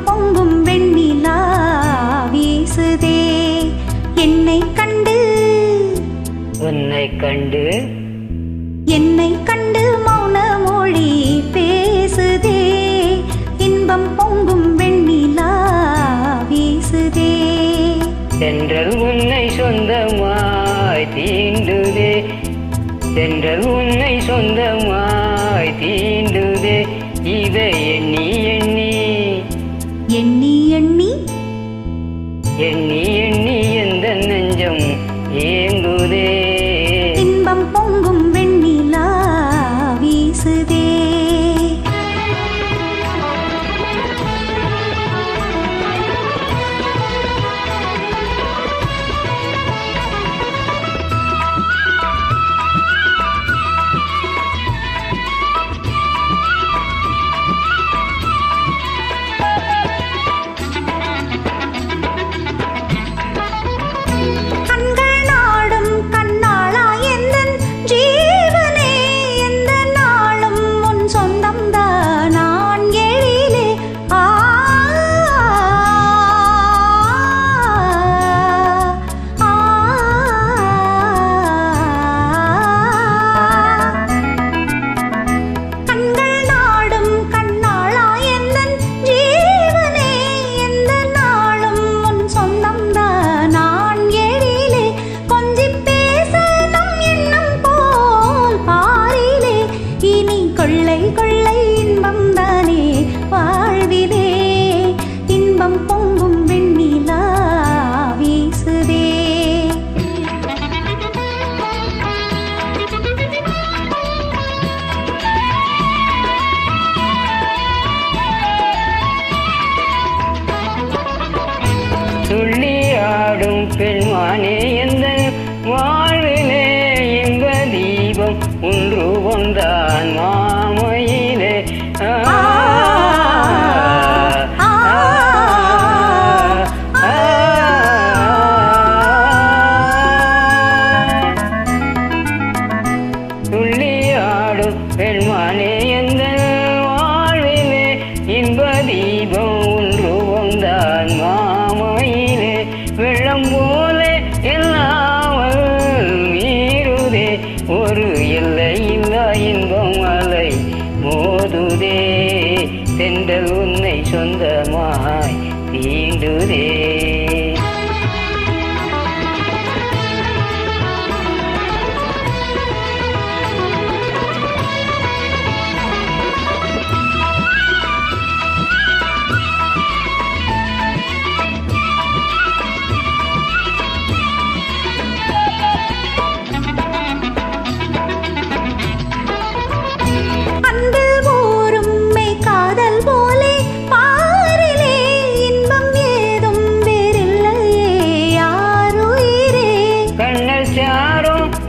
பொங்கும் வெண்ணிலா வீசுதே என்னை கண்டு உன்னை கண்டு என்னை கண்டு மௌன மொழி பேசுதே இன்பம் பொங்கும் வெண்ணிலா வீசுதே தென்றல் உன்னை சொந்தமாய் தீண்டுதே தென்றல் உன்னை சொந்தமாய் தீண்டுதே இதை எண்ணி எண்ணி எண்ணி எண்ணி எண்ணி எண்ணி எந்த நெஞ்சம் ஏங்குதே இன்பம் பொங்கும் வெண்ணிலா வீசுதே கொள்ளை கொள்ளை இன்பம் தானே வாழ்விலே இன்பம் பொங்கும் வெண்ணிலா வீசுதே துள்ளி ஆடும் பெண்மானே எந்த வாழ்விலே இன்ப தீபம் ஒன்று கொண்டான் மாமையிலே துள்ளி ஆடும் பெண்மானே எந்த வாழ்விலே இன்ப தீபம் ஒன்று கொண்டான் மாமையிலே வெள்ளம் போலே இல்லாமல் மீறுதே ஒரு எல்லை இல்லா இன்பம் அலை மோதுதே தென்றல் உன்னை சொந்தமாய் தீண்டுதே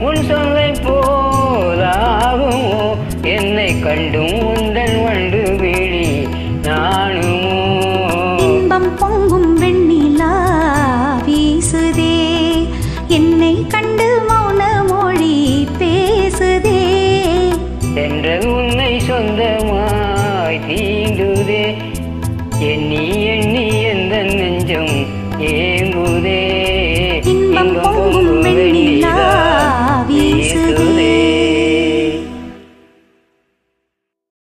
உன் சொல்லை போலாகுமோ என்னை கண்டும் உந்தன் வண்டு விழி நானுமோ இன்பம் பொங்கும் வெண்ணிலா வீசுதே என்னை கண்டு